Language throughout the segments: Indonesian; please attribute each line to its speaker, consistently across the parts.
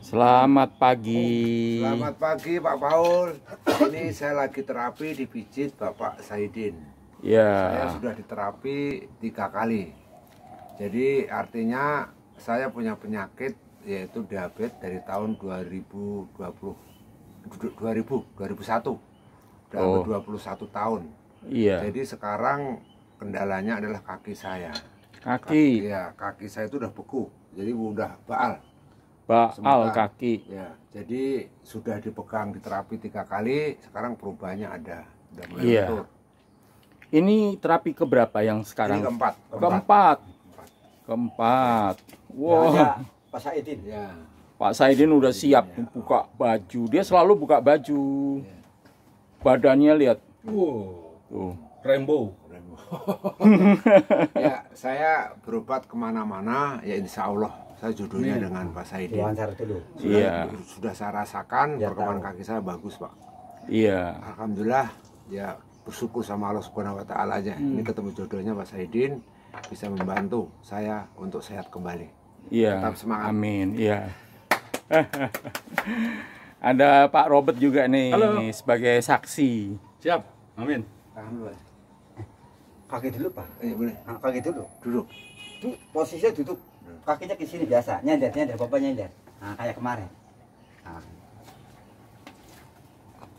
Speaker 1: Selamat pagi.
Speaker 2: Selamat pagi Pak Paul. Ini saya lagi terapi di pijit Bapak Saidin. Saya
Speaker 1: Ya.
Speaker 2: sudah diterapi 3 kali. Jadi artinya saya punya penyakit yaitu diabetes dari tahun 2001. Udah
Speaker 1: Oh.
Speaker 2: 21 tahun.
Speaker 1: Iya.
Speaker 2: Jadi sekarang kendalanya adalah kaki saya.
Speaker 1: Kaki.
Speaker 2: Ya, kaki saya itu udah beku. Jadi udah baal.
Speaker 1: Baal
Speaker 2: Sementara.
Speaker 1: kaki.
Speaker 2: Ya, jadi sudah dipegang di terapi 3 kali, sekarang perubahannya ada, udah mulai
Speaker 1: Iya.
Speaker 2: lentur.
Speaker 1: Ini terapi keberapa yang
Speaker 2: Ini
Speaker 1: sekarang?
Speaker 2: keempat.
Speaker 1: Keempat.
Speaker 3: Ya,
Speaker 1: Wah,
Speaker 3: Pak Saidin.
Speaker 2: Ya,
Speaker 1: Pak Saidin udah siap buka baju. Dia selalu buka baju. Badannya lihat. Tuh.
Speaker 3: Rainbow.
Speaker 2: ya, saya berobat kemana-mana, ya insya Allah saya jodohnya dengan Pak Saidin.
Speaker 3: Wawancara dulu.
Speaker 2: Sudah saya rasakan
Speaker 3: Ya,
Speaker 2: perkembangan
Speaker 3: tahu.
Speaker 2: kaki saya bagus, Pak.
Speaker 1: Iya.
Speaker 2: Alhamdulillah, ya bersyukur sama Allah Subhanahu Wa Taala aja. Ini ketemu jodohnya Pak Saidin bisa membantu saya untuk sehat kembali.
Speaker 1: Iya.
Speaker 2: Tetap semangat.
Speaker 1: Amin. Iya. Ada Pak Robert juga nih.
Speaker 4: Halo.
Speaker 1: Sebagai saksi.
Speaker 4: Siap, amin.
Speaker 3: Kaki dulu, Pak.
Speaker 2: Boleh
Speaker 3: Nah, kaki dulu.
Speaker 2: duduk.
Speaker 3: Itu posisinya duduk. Kakinya ke sini biasa. Nyender, Bapak nyender. Nah, kayak kemarin. Nah,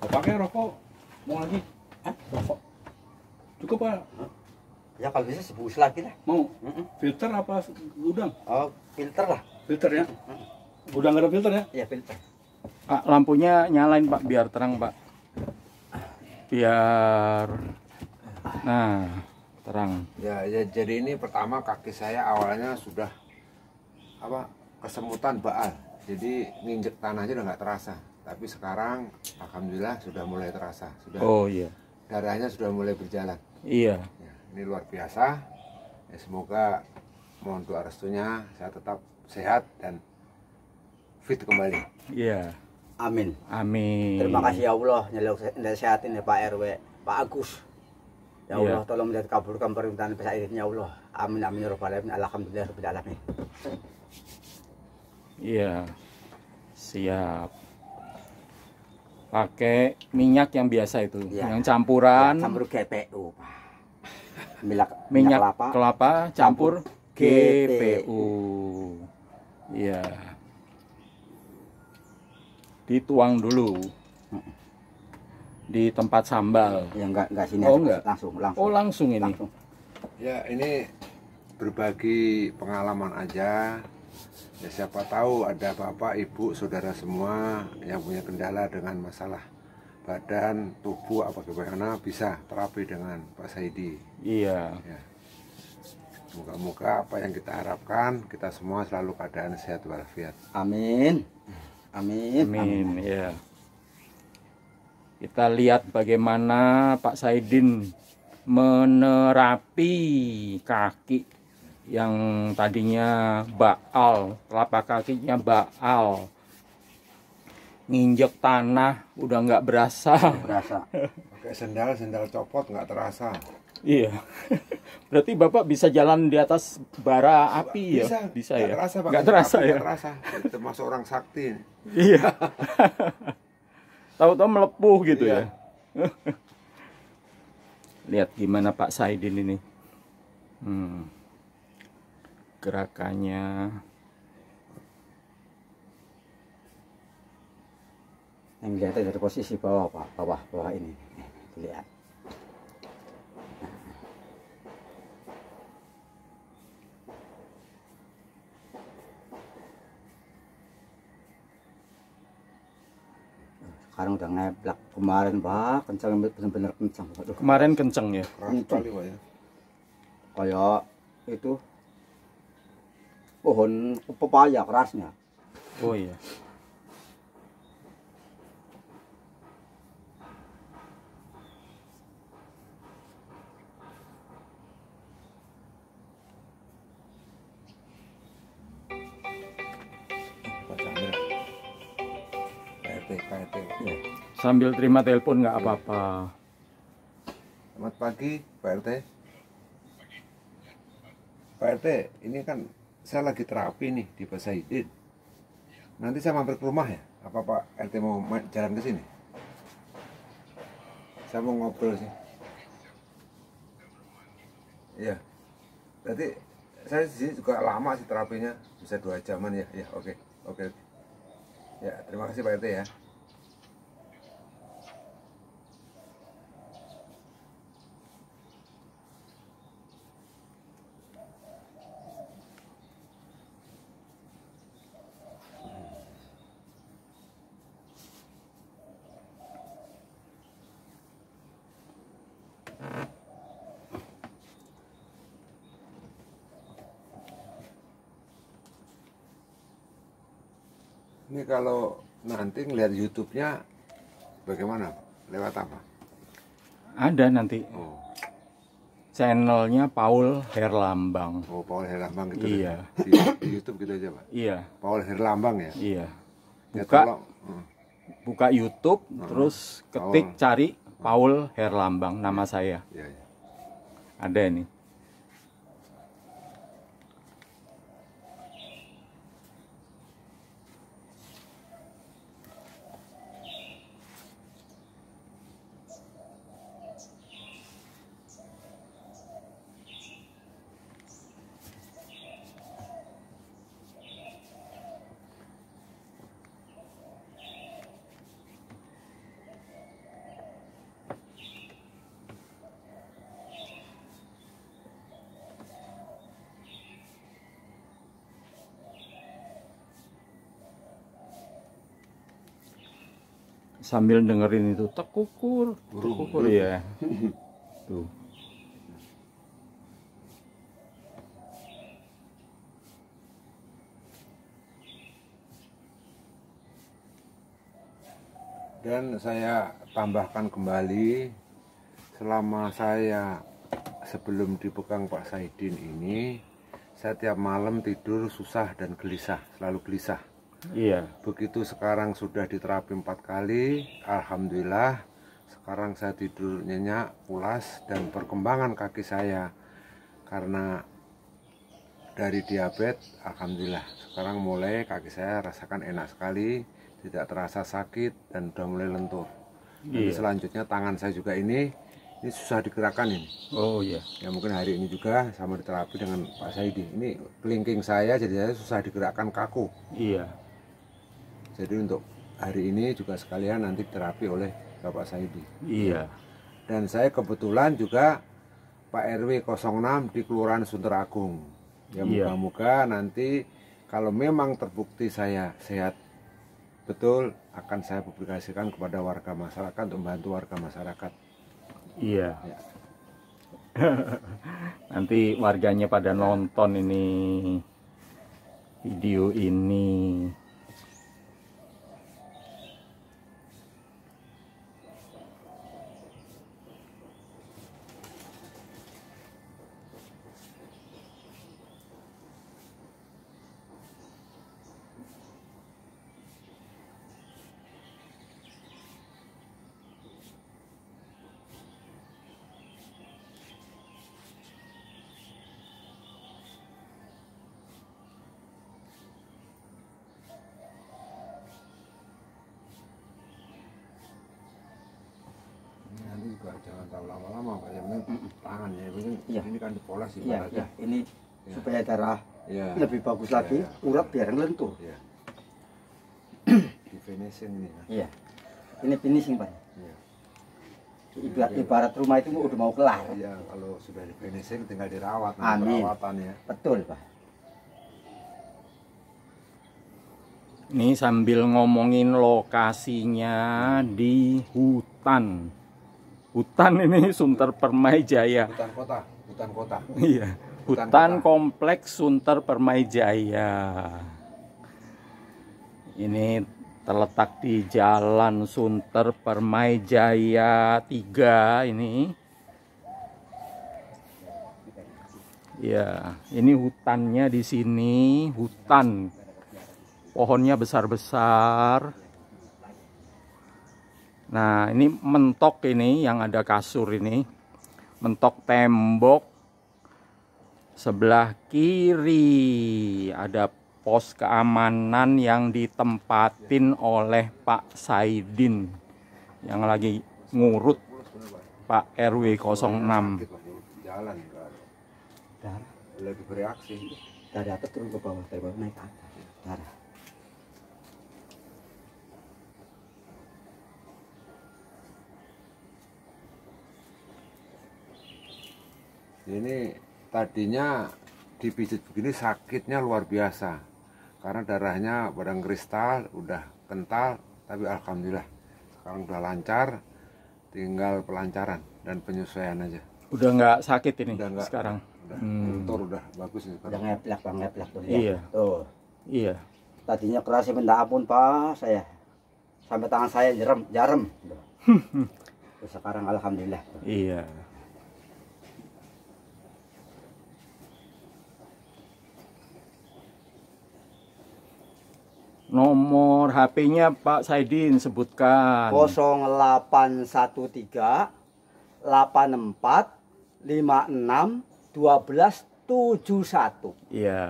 Speaker 4: Bapaknya rokok, mau lagi? Rokok. Cukup Pak,
Speaker 3: ya kalau bisa sebungkus lagi lah.
Speaker 4: mau
Speaker 3: Mm-mm.
Speaker 4: filter apa gudang?
Speaker 3: Oh, filter lah.
Speaker 4: Filter ya? Gudang ada filter ya?
Speaker 3: Iya, filter.
Speaker 1: Pak, lampunya nyalain Pak biar terang Pak. Biar nah terang.
Speaker 2: Ya, jadi ini pertama kaki saya awalnya sudah kesemutan baal. Jadi nginjek tanahnya udah nggak terasa. Tapi sekarang alhamdulillah sudah mulai terasa.
Speaker 1: Oh iya.
Speaker 2: Darahnya sudah mulai berjalan.
Speaker 1: Iya.
Speaker 2: Ya, ini luar biasa. Ya, semoga mohon doa restunya saya tetap sehat dan fit kembali.
Speaker 1: Iya.
Speaker 3: Amin.
Speaker 1: Amin.
Speaker 3: Terima kasih ya Allah, nyelok sehatin ya Pak RW, Pak Agus. Ya Allah,
Speaker 1: Iya.
Speaker 3: tolong melihat kabulkan permintaan Pak Saidin ya Allah. Amin amin ya rabbal alamin. Alhamdulillah rabbil alamin.
Speaker 1: Iya. Siap. Pakai minyak yang biasa itu,
Speaker 3: Iya.
Speaker 1: yang campuran
Speaker 3: Campur GPU, Pak.
Speaker 1: minyak
Speaker 3: kelapa.
Speaker 1: kelapa campur GPU. Iya. Dituang dulu di tempat sambal.
Speaker 3: Ya enggak sini
Speaker 1: Oh,
Speaker 3: aja,
Speaker 1: enggak.
Speaker 3: langsung.
Speaker 1: Oh, langsung ini.
Speaker 3: Langsung.
Speaker 2: Ya, ini berbagi pengalaman aja. Ya, siapa tahu ada bapak, ibu, saudara semua yang punya kendala dengan masalah badan, tubuh, apa gimana bisa terapi dengan Pak Saidi.
Speaker 1: Iya.
Speaker 2: Ya. Moga-moga apa yang kita harapkan, kita semua selalu keadaan sehat walafiat.
Speaker 3: Amin. Amin.
Speaker 1: Amin. Ya. Kita lihat bagaimana Pak Saidin menerapi kaki yang tadinya baal, telapak kakinya baal, nginjek tanah udah nggak berasa.
Speaker 3: Berasa.
Speaker 2: Pakai sendal copot nggak terasa.
Speaker 1: Iya. Berarti Bapak bisa jalan di atas bara api ya? Bisa
Speaker 2: nggak
Speaker 1: ya?
Speaker 2: terasa, Pak.
Speaker 1: Nggak terasa
Speaker 2: Api
Speaker 1: ya?
Speaker 2: nggak terasa. Termasuk orang sakti.
Speaker 1: Iya. Tahu-tahu melepuh gitu
Speaker 2: Iya.
Speaker 1: ya. Lihat gimana Pak Saidin ini. Gerakannya.
Speaker 3: Yang dilihat dari posisi bawah, Pak. Bawah ini. Nih, dilihat. Sekarang udah ngeblak. Kemarin, Pak, kencang, bener-bener kencang. Waduh.
Speaker 1: Kemarin kenceng ya.
Speaker 2: Keras sekali, Pak ya.
Speaker 3: Kayak itu pohon pepaya kerasnya.
Speaker 1: Oh iya.
Speaker 2: Pak Chandra. Pak RT.
Speaker 3: Ya.
Speaker 1: Sambil terima telepon nggak apa-apa.
Speaker 2: Selamat pagi, Pak RT. Pak RT, ini kan saya lagi terapi nih di Pak Saidin. Nanti saya mampir ke rumah ya. Apa Pak RT mau jalan ke sini? Saya mau ngobrol sih. Iya. Berarti saya di sini juga lama sih terapinya, bisa 2 jaman ya. Ya, oke. Oke. Ya, terima kasih Pak RT ya. Ini kalau nanti ngeliat YouTube-nya bagaimana? Lewat apa?
Speaker 1: Ada nanti
Speaker 2: Oh,
Speaker 1: channelnya Paul Herlambang.
Speaker 2: oh Paul Herlambang gitu.
Speaker 1: Iya.
Speaker 2: Di YouTube gitu aja Pak.
Speaker 1: Iya,
Speaker 2: Paul Herlambang ya.
Speaker 1: iya.
Speaker 2: Ya,
Speaker 1: Buka
Speaker 2: tolong.
Speaker 1: buka YouTube, terus ketik cari Paul Herlambang, nama saya.
Speaker 2: Ya, ya.
Speaker 1: Ada ini. Sambil dengerin itu tekukur, tekukur ya. Tuh.
Speaker 2: Dan saya tambahkan kembali, selama saya sebelum dipegang Pak Saidin ini, saya tiap malam tidur susah dan gelisah, selalu gelisah.
Speaker 1: Iya.
Speaker 2: Begitu sekarang sudah diterapi 4 kali, alhamdulillah sekarang saya tidur nyenyak, pulas, dan perkembangan kaki saya karena dari diabetes, alhamdulillah sekarang mulai kaki saya rasakan enak sekali, tidak terasa sakit dan udah mulai lentur. Nanti selanjutnya tangan saya juga ini susah digerakkan ini.
Speaker 1: Oh iya.
Speaker 2: Ya mungkin hari ini juga sama diterapi dengan Pak Saidi. Ini kelingking saya jadi saya susah digerakkan, kaku.
Speaker 1: Iya.
Speaker 2: Jadi untuk hari ini juga sekalian nanti terapi oleh Bapak Saidi.
Speaker 1: Iya.
Speaker 2: Dan saya kebetulan juga Pak RW 06 di Kelurahan Sunter Agung. Ya moga-moga nanti kalau memang terbukti saya sehat betul, akan saya publikasikan kepada warga masyarakat untuk membantu warga masyarakat.
Speaker 1: Iya.
Speaker 2: Ya.
Speaker 1: Nanti warganya pada nonton ini video ini.
Speaker 2: Nanti juga jangan tahu lama-lama Pak, yang penting tangan ya, ini kan dipoles
Speaker 3: Iya,
Speaker 2: ibaratnya.
Speaker 3: ini supaya darah
Speaker 2: Ya.
Speaker 3: lebih bagus lagi, urat biar lentur.
Speaker 2: Ya. Di finishing ini ya.
Speaker 3: Iya. Ini finishing, Pak.
Speaker 2: Iya.
Speaker 3: Ibarat rumah itu udah mau kelar.
Speaker 2: Iya, kalau sudah di finishing tinggal dirawat,
Speaker 3: Amin.
Speaker 2: perawatan ya.
Speaker 3: Betul, Pak.
Speaker 1: Ini sambil ngomongin lokasinya di hutan. Hutan ini Sunter Permai Jaya.
Speaker 2: Hutan kota, hutan kota.
Speaker 1: Iya.
Speaker 2: Hutan
Speaker 1: Hutan
Speaker 2: kota.
Speaker 1: kompleks Sunter Permai Jaya. Ini terletak di Jalan Sunter Permai Jaya 3 ini. Ya, ini hutannya di sini, hutan. Pohonnya besar-besar. Nah, ini mentok ini yang ada kasur ini. Mentok tembok sebelah kiri ada pos keamanan yang ditempatin oleh Pak Saidin yang lagi ngurut Pak RW 06.
Speaker 2: Jalan
Speaker 3: Darah.
Speaker 2: lagi bereaksi.
Speaker 3: Dari atas turun ke bawah, dari bawah naik ke atas. Darah.
Speaker 2: Ini tadinya dipijit begini sakitnya luar biasa karena darahnya badan kristal udah kental, tapi alhamdulillah sekarang udah lancar, tinggal pelancaran dan penyesuaian aja.
Speaker 1: Udah nggak sakit ini
Speaker 2: Udah nggak,
Speaker 1: sekarang.
Speaker 2: udah motor udah bagus ini
Speaker 3: Udah
Speaker 2: sekarang.
Speaker 3: ngeplak Bang, ngeplak tuh.
Speaker 1: Iya.
Speaker 3: Tuh.
Speaker 1: Iya.
Speaker 3: Tadinya keras minta ampun Pak saya. Sampai tangan saya jarem. Terus sekarang alhamdulillah.
Speaker 1: Iya. Nomor HP-nya Pak Saidin sebutkan.
Speaker 3: 0813 84 56 12 71.
Speaker 1: Iya.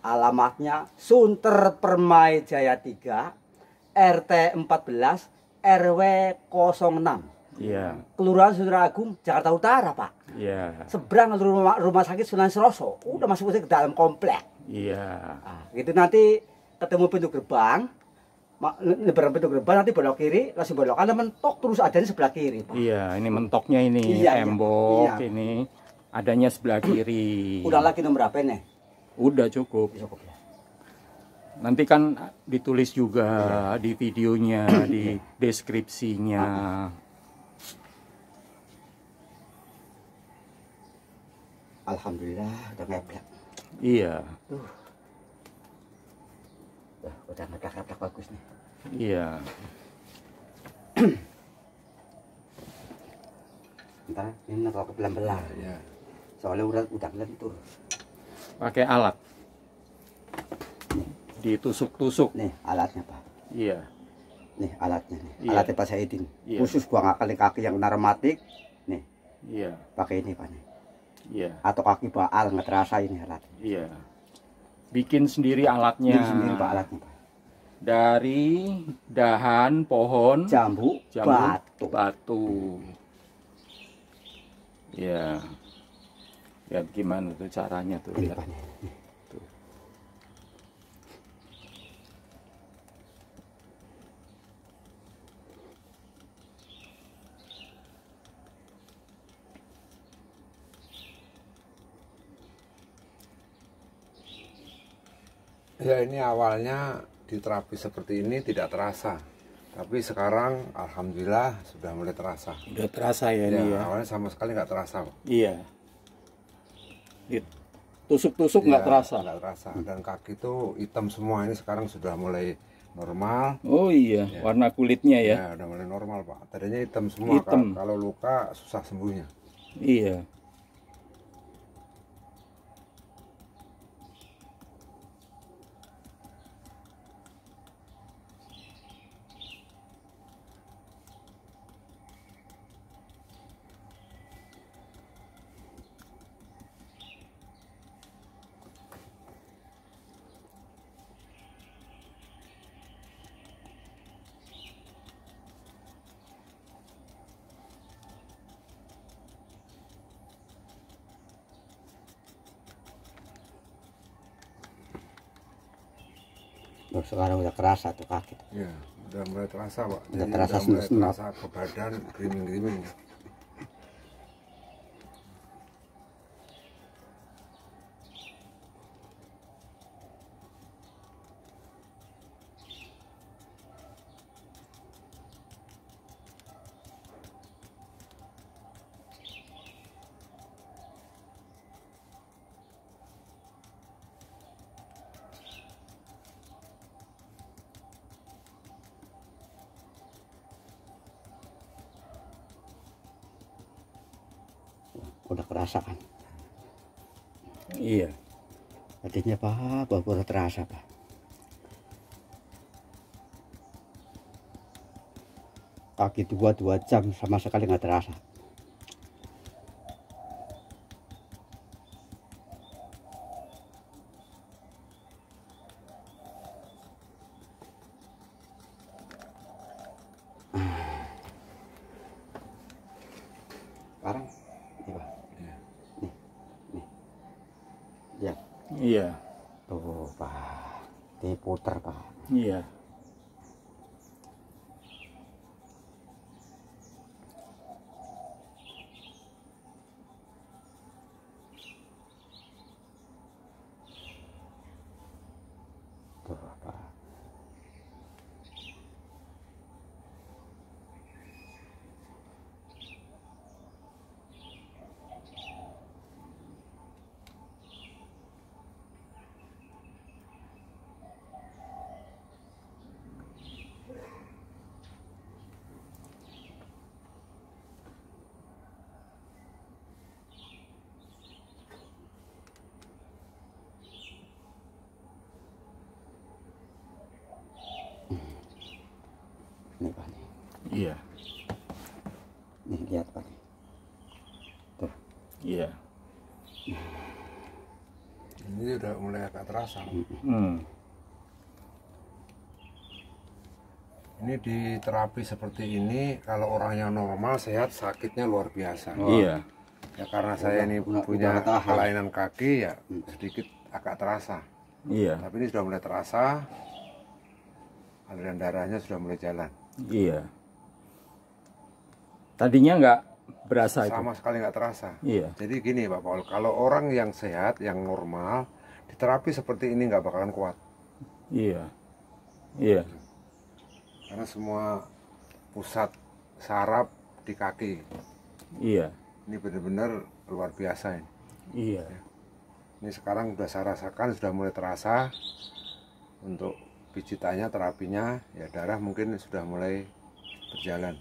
Speaker 3: Alamatnya Sunter Permai Jaya 3 RT 14 RW 06.
Speaker 1: Iya.
Speaker 3: Kelurahan Sutra Agung, Jakarta Utara, Pak.
Speaker 1: Iya.
Speaker 3: Seberang rumah sakit Sunan Seroso. Udah masuk ke dalam komplek.
Speaker 1: Iya.
Speaker 3: Nah, gitu nanti ketemu pintu gerbang. Lebaran pintu gerbang nanti belok kiri, langsung belok kanan mentok terus adanya sebelah kiri, Pak.
Speaker 1: Iya, ini mentoknya ini
Speaker 3: Iya, iya.
Speaker 1: tembok
Speaker 3: Iya.
Speaker 1: ini adanya sebelah kiri.
Speaker 3: Udah lagi nomor berapa nih?
Speaker 1: Udah cukup.
Speaker 3: Cukup ya.
Speaker 1: Nanti kan ditulis juga di videonya, di deskripsinya.
Speaker 3: Alhamdulillah udah ngeplak.
Speaker 1: Iya.
Speaker 3: Udah ngeplak bagus nih.
Speaker 1: Iya.
Speaker 3: Ntar ini kalau ke belang-belang.
Speaker 2: Ya.
Speaker 3: Soalnya udah lentur.
Speaker 1: Pakai alat. Ditusuk-tusuk.
Speaker 3: Nih alatnya, Pak.
Speaker 1: Iya.
Speaker 3: Nih alatnya nih.
Speaker 1: Iya.
Speaker 3: Alatnya Pak Saidin.
Speaker 1: Iya.
Speaker 3: Khusus gua ngakalin kaki yang narmatik. Nih,
Speaker 1: Iya.
Speaker 3: pakai ini, Pak nih.
Speaker 1: Iya.
Speaker 3: Atau kaki baal nggak terasa ini alat.
Speaker 1: Iya. Bikin sendiri alatnya.
Speaker 3: Ini sendiri Pak alatnya, Pak.
Speaker 1: Dari dahan pohon
Speaker 3: Jambu, batu.
Speaker 1: batu. Ya. Lihat gimana tuh caranya tuh.
Speaker 3: Ini
Speaker 1: Lihat.
Speaker 3: Pak nih.
Speaker 1: Tuh.
Speaker 2: Ya, ini awalnya di terapi seperti ini tidak terasa, tapi sekarang alhamdulillah sudah mulai terasa.
Speaker 1: Udah terasa ya,
Speaker 2: Ya,
Speaker 1: ini ya.
Speaker 2: awalnya sama sekali nggak terasa, Pak.
Speaker 1: Iya. Tusuk-tusuk nggak
Speaker 2: Ya,
Speaker 1: terasa.
Speaker 2: nggak terasa. Dan kaki itu hitam semua, ini sekarang sudah mulai normal.
Speaker 1: Oh iya,
Speaker 2: Ya.
Speaker 1: warna kulitnya ya.
Speaker 2: Ya, udah mulai normal, Pak. Tadinya hitam semua.
Speaker 1: Hitam.
Speaker 2: Kalau luka susah sembuhnya.
Speaker 1: Iya.
Speaker 3: Oh, sekarang udah kerasa tuh kaki.
Speaker 2: Ya, udah mulai terasa, Pak.
Speaker 3: Udah
Speaker 2: Jadi
Speaker 3: terasa
Speaker 2: udah mulai
Speaker 3: senap-senap.
Speaker 2: terasa ke badan, gerimis-gerimis.
Speaker 3: Udah kerasa kan.
Speaker 1: Iya.
Speaker 3: Tadinya Pak, baru terasa, Pak. Kaki 2 jam sama sekali nggak terasa.
Speaker 1: Iya.
Speaker 4: Tuh Pak, diputer Pak.
Speaker 1: Iya.
Speaker 4: Tuh Pak. Nih Pak nih.
Speaker 1: Iya.
Speaker 4: Nih lihat Pak nih. Tuh.
Speaker 1: Iya.
Speaker 2: Ini udah mulai agak terasa. Ini di terapi seperti ini, kalau orang yang normal sehat sakitnya luar biasa.
Speaker 1: Iya.
Speaker 2: Ya karena saya ini
Speaker 4: udah
Speaker 2: punya
Speaker 4: tahan.
Speaker 2: kelainan kaki ya sedikit agak terasa.
Speaker 1: Iya.
Speaker 2: Tapi ini sudah mulai terasa, aliran darahnya sudah mulai jalan.
Speaker 1: Iya. Tadinya nggak berasa itu.
Speaker 2: Sama sekali nggak terasa.
Speaker 1: Iya.
Speaker 2: Jadi gini Pak Paul, kalau orang yang sehat, yang normal, di terapi seperti ini nggak bakalan kuat.
Speaker 1: Iya. Iya.
Speaker 2: Karena semua pusat saraf di kaki.
Speaker 1: Iya.
Speaker 2: Ini benar-benar luar biasa ini.
Speaker 1: Iya.
Speaker 2: Ini sekarang sudah saya rasakan, sudah mulai terasa. Untuk pijitannya, terapinya, ya darah mungkin sudah mulai berjalan.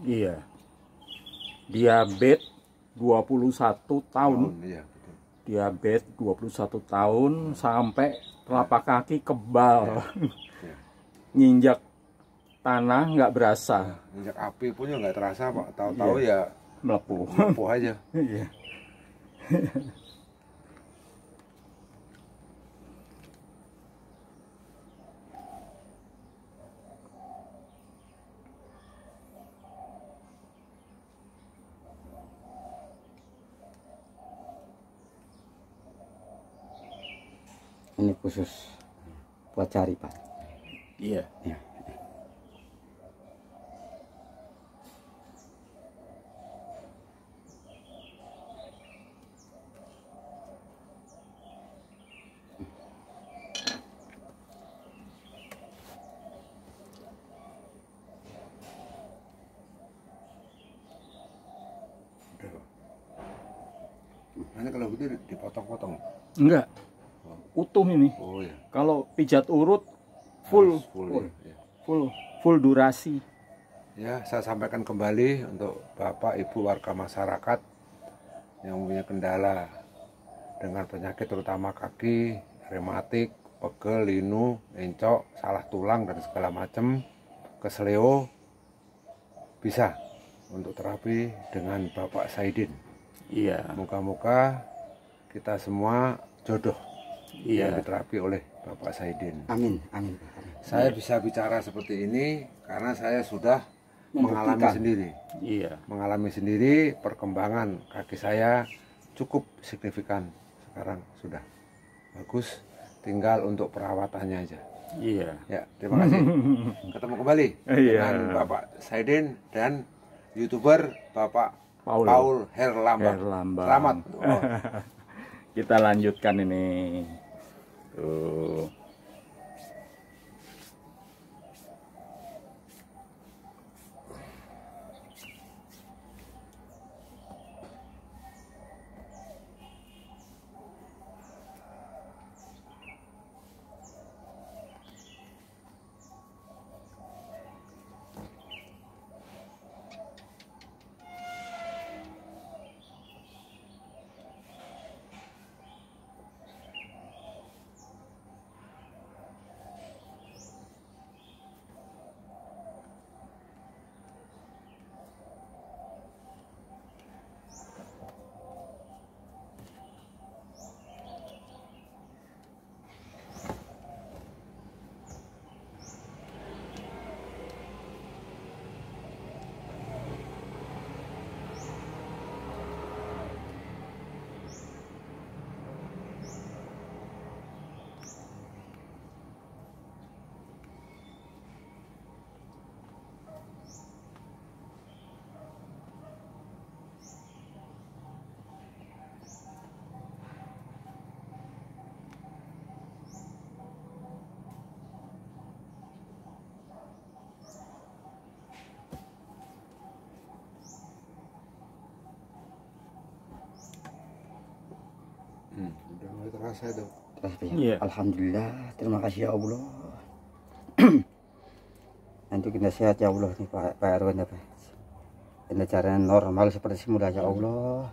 Speaker 1: Iya. Diabetes 21 tahun.
Speaker 2: Iya, betul.
Speaker 1: Diabetes 21 tahun sampai telapak kaki kebal.
Speaker 2: Ya.
Speaker 1: Nginjak tanah nggak berasa.
Speaker 2: Injak api pun ya nggak terasa Pak. Tahu-tahu ya
Speaker 1: Melepuh.
Speaker 2: lumpuh aja.
Speaker 1: Iya.
Speaker 4: Ini khusus buat jari Pak.
Speaker 1: Iya.
Speaker 4: Ya.
Speaker 2: Udah, Pak. Nanti kalau gitu dipotong-potong.
Speaker 1: Enggak. Utuh ini.
Speaker 2: Oh ya.
Speaker 1: Kalau pijat urut full,
Speaker 2: Harus full, ya.
Speaker 1: full durasi.
Speaker 2: Ya, saya sampaikan kembali untuk Bapak Ibu warga masyarakat yang punya kendala dengan penyakit terutama kaki, rematik, pegel, linu, encok, salah tulang dan segala macam, kesleo, bisa untuk terapi dengan Bapak Saidin.
Speaker 1: Iya.
Speaker 2: Moga-moga kita semua jodoh yang
Speaker 1: Iya.
Speaker 2: diterapi oleh Bapak Saidin.
Speaker 4: Amin, amin.
Speaker 2: Saya bisa bicara seperti ini karena saya sudah mengalami
Speaker 4: Membuktikan.
Speaker 2: sendiri.
Speaker 1: Iya.
Speaker 2: Mengalami sendiri perkembangan kaki saya cukup signifikan. Sekarang sudah bagus, tinggal untuk perawatannya aja.
Speaker 1: Iya.
Speaker 2: Ya, terima kasih. Ketemu kembali
Speaker 1: Iya.
Speaker 2: dengan Bapak Saidin dan YouTuber Bapak
Speaker 1: Paul.
Speaker 2: Paul Herlambang.
Speaker 1: Herlambang.
Speaker 2: Selamat. Oh.
Speaker 1: Kita lanjutkan ini. Tuh.
Speaker 2: terasa dok.
Speaker 1: Iya.
Speaker 3: Alhamdulillah, terima kasih ya Allah. Nanti kita sehat ya Allah nih Pak Erwan ya Pak. Ini caranya normal seperti semula ya Allah.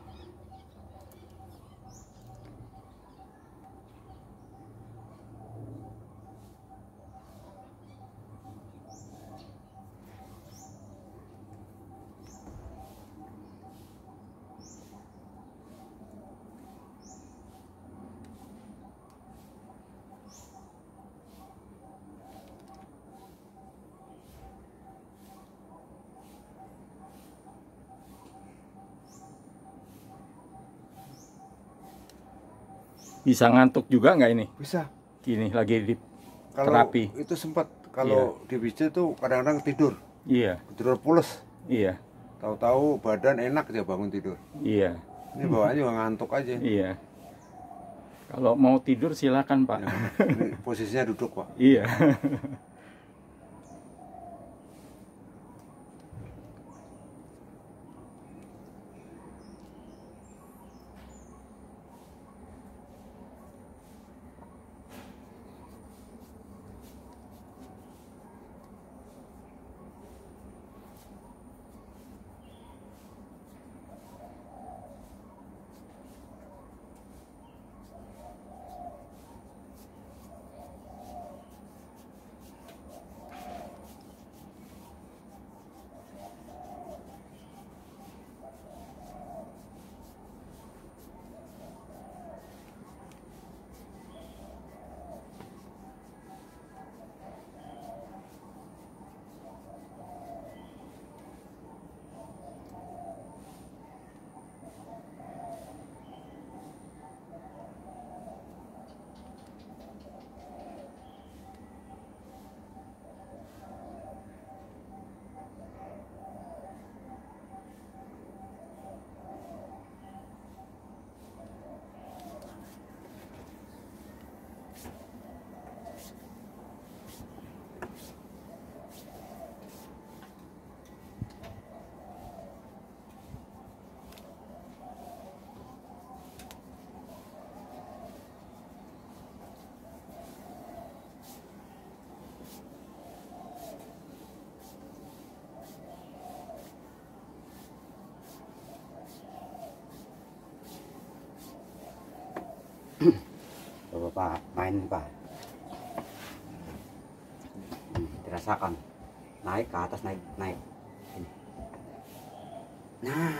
Speaker 1: Bisa ngantuk juga nggak ini?
Speaker 2: Bisa.
Speaker 1: Gini lagi di
Speaker 2: Kalau
Speaker 1: terapi.
Speaker 2: itu sempat kalau di pijat tuh kadang-kadang tidur,
Speaker 1: Iya,
Speaker 2: tidur pules.
Speaker 1: iya,
Speaker 2: Tahu-tahu badan enak aja bangun tidur.
Speaker 1: iya,
Speaker 2: Ini bawaannya juga ngantuk aja.
Speaker 1: iya. Kalau mau tidur silakan Pak.
Speaker 2: Ini posisinya duduk pak.
Speaker 1: Iya.
Speaker 3: Coba Pak, main Pak. Dirasakan. Naik ke atas, naik. Ini. Nah,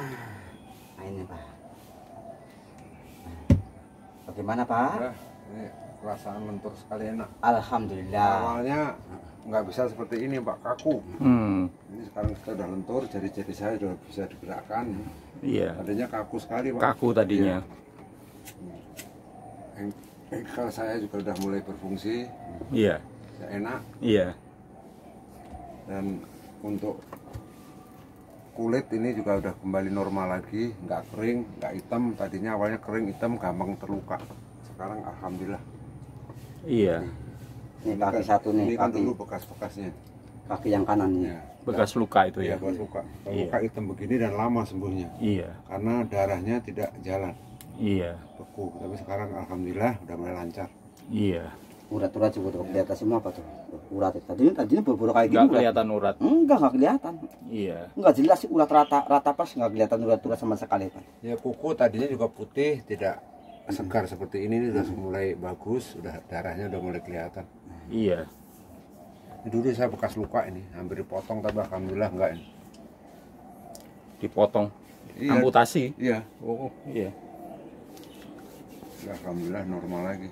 Speaker 3: mainnya Pak. Nah, bagaimana Pak?
Speaker 2: Udah, ini perasaan lentur sekali enak.
Speaker 3: Alhamdulillah.
Speaker 2: Awalnya nggak bisa seperti ini pak, kaku. Ini sekarang kita udah lentur, jari-jari saya sudah bisa digerakkan.
Speaker 1: Iya.
Speaker 2: Tadinya kaku sekali pak.
Speaker 1: Kaku tadinya.
Speaker 2: Engkel saya juga udah mulai berfungsi.
Speaker 1: Iya.
Speaker 2: Ya, enak.
Speaker 1: Iya.
Speaker 2: Dan untuk kulit ini juga udah kembali normal lagi, nggak kering, nggak hitam. Tadinya awalnya kering hitam, gampang terluka. Sekarang alhamdulillah.
Speaker 1: Iya.
Speaker 3: Ini kaki satu nih,
Speaker 2: Ini kan
Speaker 3: kaki.
Speaker 2: dulu bekas-bekasnya.
Speaker 3: Kaki yang kanan nih.
Speaker 2: Ya.
Speaker 1: Bekas luka itu
Speaker 2: Iya,
Speaker 1: ya.
Speaker 2: bekas luka. Kalau
Speaker 1: Iya.
Speaker 2: luka hitam begini dan lama sembuhnya.
Speaker 1: Iya.
Speaker 2: Karena darahnya tidak jalan,
Speaker 1: Iya.
Speaker 2: beku. Tapi sekarang alhamdulillah udah mulai lancar.
Speaker 1: Iya.
Speaker 3: Urat-urat juga tuh kelihatan semua apa tuh? Urat tadinya buru-buru kayak gini.
Speaker 1: Nggak
Speaker 3: urat.
Speaker 1: kelihatan urat.
Speaker 3: Nggak kelihatan.
Speaker 1: Iya.
Speaker 3: Nggak jelas sih urat rata pas nggak kelihatan urat-urat sama sekali Pak.
Speaker 2: Ya kuku tadinya juga putih, tidak segar seperti ini udah mulai bagus, udah darahnya udah mulai kelihatan.
Speaker 1: Iya.
Speaker 2: Ini dulu saya bekas luka ini, hampir dipotong tapi alhamdulillah enggak ini.
Speaker 1: Dipotong.
Speaker 2: Iya.
Speaker 1: Amputasi.
Speaker 2: Iya,
Speaker 1: Oh, iya.
Speaker 2: alhamdulillah normal lagi.